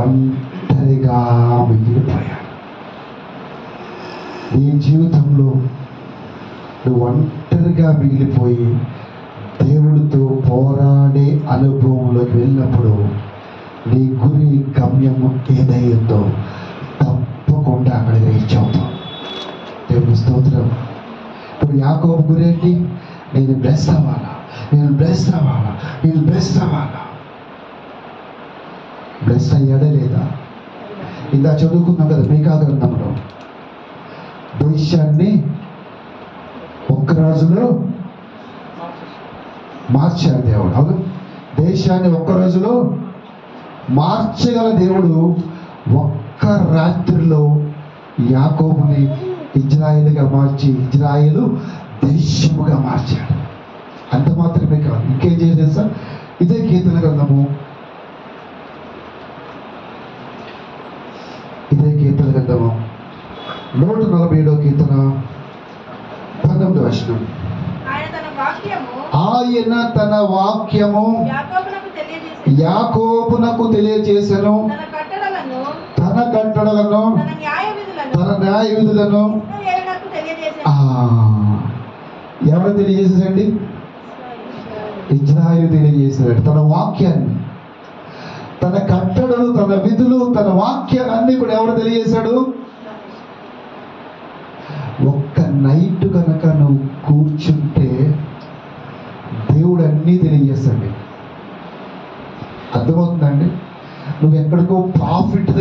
ఒంటరిగా మిగిలిపోయాడు. నీ జీవితంలో నువ్వు ఒంటరిగా మిగిలిపోయి దేవుడితో పోరాడే అనుభవంలోకి వెళ్ళినప్పుడు నీ గురి గమ్యం ఏదైందో తప్పకుండా అక్కడికి రీచ్ అవుతాం. దేవుని స్తోత్రం. ఇప్పుడు యాకోబు గురి ఏంటి? నేను బ్లెస్ అవ్వాలా, నేను బ్లెస్ అవ్వాలా, నేను బ్లెస్ అవ్వాలా. బ్లెస్ అయ్యాడా లేదా? ఇందా చదువుకున్నాం కదా మీకా గ్రంథంలో, దేశాన్ని ఒక్క రోజులో మార్చాడు దేవుడు. అవును, దేశాన్ని ఒక్క రోజులో మార్చగల దేవుడు ఒక్క రాత్రిలో యాకోబుని ఇజ్రాయేలుగా మార్చి ఇజ్రాయేలు దేశముగా మార్చాడు. అంత మాత్రమే కాదు, ఇంకేం చేసేది సార్? ఇదే కీర్తన గ్రంథము, ఇదే కీర్తన గ్రంథము 147వ కీర్తన 19వ వచనం. ఆయన తన వాక్యము యాకోబునకు తెలియజేసెను, తన కట్టడలను, తన న్యాయ విధులను. ఎవరు తెలియజేశారండి? ఇజ్రాయేలు తెలియజేశాడు తన వాక్యాన్ని, తన కట్టడలు, తన విధులు, తన వాక్యాన్ని అన్ని కూడా ఎవరు తెలియజేశాడు? ఒక్క నైట్ కనుక నువ్వు కూర్చుంటే దేవుడు అన్నీ తెలియజేస్తాడు. అర్థమవుతుందండి? నువ్వు ఎక్కడికో ప్రాఫిటర్స్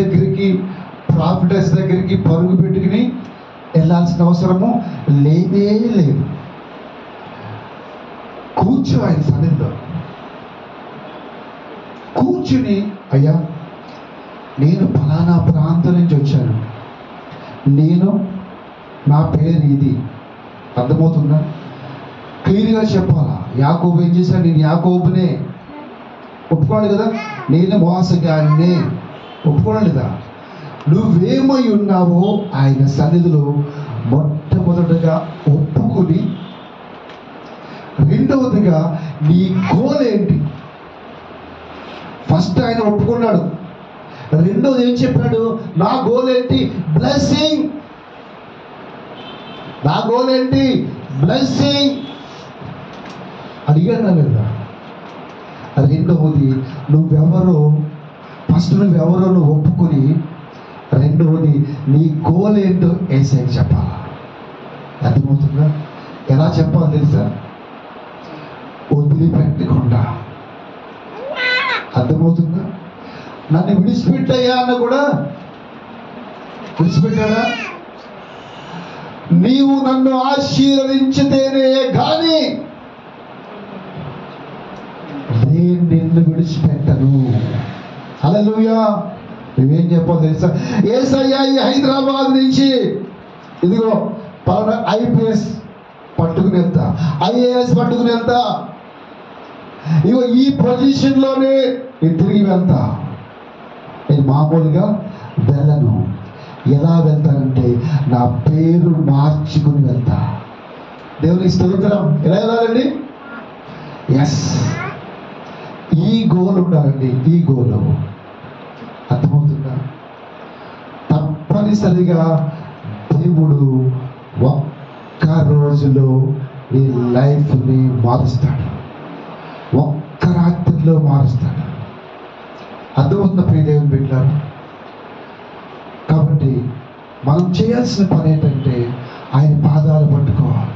దగ్గరికి పరుగు పెట్టుకుని వెళ్ళాల్సిన అవసరము లేదే లేదు. కూర్చో ఆయన సన్నిధిలో, కూర్చుని, అయ్యా నేను ఫలానా ప్రాంతం నుంచి వచ్చాను, నేను నా పేరు ఇది. అర్థమవుతుందా? క్లియర్గా చెప్పాలా. యాకోబు ఏం చేశాడు? నేను యాకోబునే ఒప్పుకోండి కదా, నేను మోసగాడినే ఒప్పుకోండి కదా. నువ్వేమై ఉన్నావో ఆయన సన్నిధిలో మొట్టమొదటిగా ఒప్పుకుని, రెండవదిగా నీ గోల్ ఏంటి? ఫస్ట్ ఆయన ఒప్పుకున్నాడు, రెండోది ఏం చెప్పాడు? నా గోల్ ఏంటి? బ్లెస్సింగ్. నా గోల్ ఏంటి? బ్లెస్సింగ్ అడిగాను లేదా? రెండవది ఫస్ట్ నువ్వెవరో నువ్వు ఒప్పుకొని, రెండవది నీ గోల్ ఏంటో ఏసైకి చెప్పాలా. అర్థమవుతుందా? ఎలా చెప్పాలి తెలుసా? వదిలిపెట్టకుండా. అర్థమవుతుందా? నన్ను విడిచిపెట్టయ్యా అన్న కూడా విడిచిపెట్టాడా? నీవు నన్ను ఆశీర్వదించితేనే కానీ నేను నిన్ను విడిచిపెట్టను. హల్లెలూయా. నువ్వేం చెప్పాలి తెలుసా? యేసయ్యా ఈ హైదరాబాద్ నుంచి ఇదిగో ఐపీఎస్ పట్టుకుని వెళ్తా, ఐఏఎస్ పట్టుకుని వెళ్తా, ఇగో ఈ పొజిషన్లోనే నేను తిరిగి వెళ్తా. నేను మామూలుగా వెళ్ళను. ఎలా వెళ్తానంటే నా పేరు మార్చుకుని వెళ్తా. దేవుని స్తోత్రం. ఎలా వెళ్ళాలండి? ఎస్, ఈ గోల్ ఉండాలండి. ఈ గోలు అర్థమవుతుందా? తప్పనిసరిగా దేవుడు ఒక్క రోజులో ఈ లైఫ్ని మారుస్తాడు. ఒక్క రాత్రిలో మారుస్తాడు. అర్థమవుతున్న ప్రియ దేవుని బిడ్డలారా, కాబట్టి మనం చేయాల్సిన పని ఏంటంటే ఆయన పాదాలు పట్టుకోవాలి.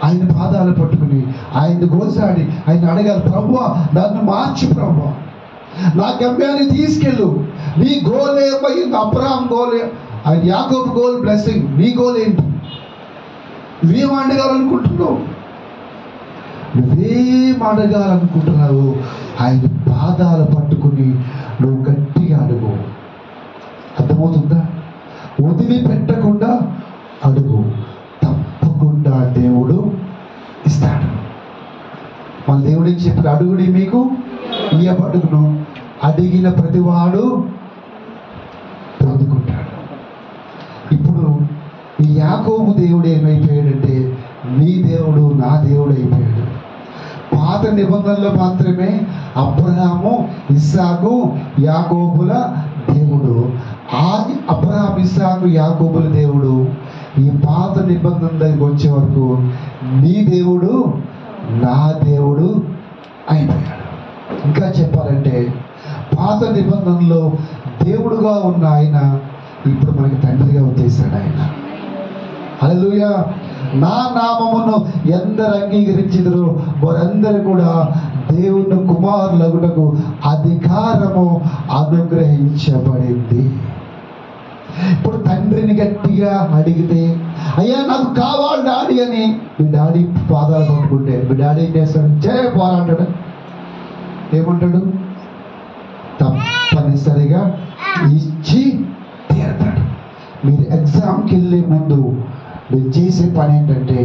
ఆయన పాదాలు పట్టుకుని ఆయన్ని గోసాడి ఆయన అడగాలి, ప్రభువా నన్ను మార్చి, ప్రభువా నా గమ్యాన్ని తీసుకెళ్ళు. నీ గోల్ ఏమైంది? అబ్రహాం గోల్, ఆయన యాకోబు గోల్ బ్లెస్సింగ్. నీ గోల్ ఏంటి? నువ్వేం అడగాలనుకుంటున్నావు? ఆయన పాదాలు పట్టుకుని నువ్వు గట్టిగా అడుగు. అర్థమవుతుందా? వదిలిపెట్టకుండా అడుగు. తప్పకుండా దేవుడు ఇస్తాడు. మన దేవుడికి చెప్పిన అడుగుడి మీకు ఇయ్యబడును, అడిగిన ప్రతివాడు పొందుకుంటాడు. ఇప్పుడు ఈ యాకోబు దేవుడు ఏమైపోయాడంటే నీ దేవుడు నా దేవుడు అయిపోయాడు. పాత నిబంధనలో మాత్రమే అబ్రహాము, ఇస్సాకు, యాకోబుల దేవుడు. ఆ అబ్రహాం, ఇస్సాకు, యాకోబుల దేవుడు ఈ పాత నిబంధన దగ్గరికి వచ్చే వరకు నీ దేవుడు నా దేవుడు అయిపోయాడు. ఇంకా చెప్పాలంటే పాత నిబంధనలో దేవుడుగా ఉన్న ఆయన ఇప్పుడు మనకి తండ్రిగా వచ్చేసాడు. ఆయన హల్లెలూయా. నా నామమును ఎందరు అంగీకరించిదరో వారందరూ కూడా దేవుని కుమారులగుటకు అధికారము అనుగ్రహించబడింది. ఇప్పుడు తండ్రిని గట్టిగా అడిగితే, అయ్యా నాకు కావాలి డాడీ అని మీ డాడీ పాదాలు పట్టుకుంటే మీ డాడీ ఏం చేస్తాడు? చేయపోరాంటాడు. ఏమంటాడు? తప్పనిసరిగా ఇచ్చి తీరతాడు. మీరు ఎగ్జామ్కి వెళ్ళే ముందు మీరు చేసే పని ఏంటంటే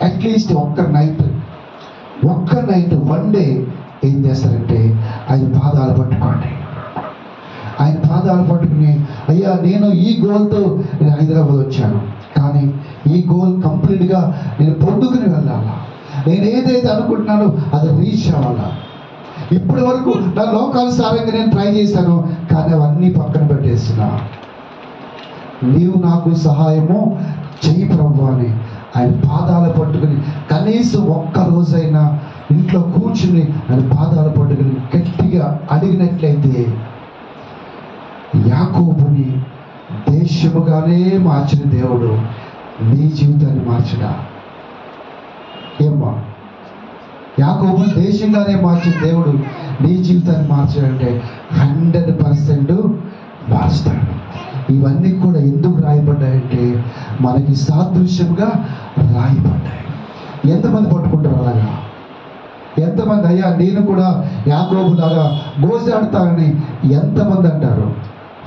అట్లీస్ట్ ఒక్క నైట్ 1 డే ఏం చేస్తారంటే ఆయన పాదాలు పట్టుకోండి. ఆయన పాదాలు పట్టుకుని, అయ్యా నేను ఈ గోల్తో నేను హైదరాబాద్ వచ్చాను, కానీ ఈ గోల్ కంప్లీట్గా నేను పొందుకుని వెళ్ళాలా. నేను ఏదైతే అనుకుంటున్నానో అది రీచ్ అవ్వాలా. ఇప్పటి వరకు నా లోకానుసారంగా నేను ట్రై చేశాను, కానీ అవన్నీ పక్కన పెట్టేస్తున్నా. నీవు నాకు సహాయము చెయ్యి ప్రభువా అని ఆయన పాదాలు పట్టుకుని కనీసం ఒక్క రోజైనా ఇంట్లో కూర్చుని ఆయన పాదాలు పట్టుకుని గట్టిగా అడిగినట్లయితే యాకోబుని దేశముగానే మార్చిన దేవుడు నీ జీవితాన్ని మార్చడా? ఏమ్మా, యాకోబుని దేశంగానే మార్చిన దేవుడు నీ జీవితాన్ని మార్చాడంటే 100% మారుస్తాడు. ఇవన్నీ కూడా ఎందుకు రాయబడ్డాయంటే మనకి సాదృశ్యంగా రాయబడ్డాయి. ఎంతమంది పట్టుకుంటారు అలాగా? ఎంతమంది అయ్యా నేను కూడా యాకోబు లాగా గోజాడతానని ఎంతమంది అంటారు?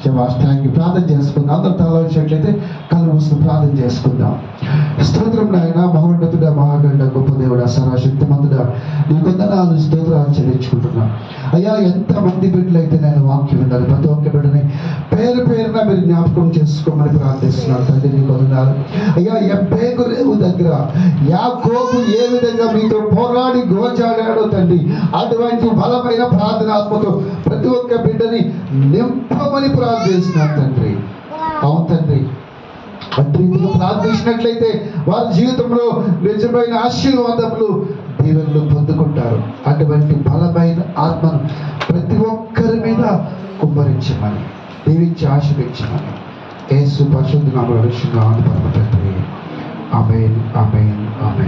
Thank you. ప్రార్థన చేసుకుందాం. అందరూ తలవంచినట్లయితే కళ్ళు మూసుకుని ప్రార్థన చేసుకుందాం. స్తోత్రం నాయన, మహోన్నతుడా, మహాగండ, గొప్ప దేవుడా, సర్వశక్తిమంతుడా, నీ కొందనాలు స్తోత్రాలు చెల్లించుకుంటున్నాం. అయ్యా ఎంతమంది బిడ్డలైతే నేను వాక్యం విన్నారు, ప్రతి ఒక్క బిడ్డని పేరు పేరున మీరు జ్ఞాపకం చేసుకోమని ప్రార్థిస్తున్నాను తండ్రి. నీ కొందనాలు అయ్యా. ఎబ్బేగు రేవు దగ్గర యాకోబు ఏ విధంగా మీతో పోరాడి గోజాడాడో తండ్రి, అటువంటి బలమైన ప్రార్థనాత్మతో ప్రతి ఒక్క బిడ్డని నింపమని ప్రార్థిస్తున్నాను తండ్రి. అవును తండ్రి, అటు రీతిగా ప్రార్థించినట్లయితే వారి జీవితంలో నిజమైన ఆశీర్వాదములు దీవెనలు పొందుకుంటారు. అటువంటి బలమైన ఆత్మను ప్రతి ఒక్కరి మీద కుమ్మరించమని, దీవించి ఆశీర్వదించమని యేసు పరిశుద్ధ నామములో రక్షణ పరమ తండ్రి. ఆమేన్, ఆమేన్, ఆమేన్.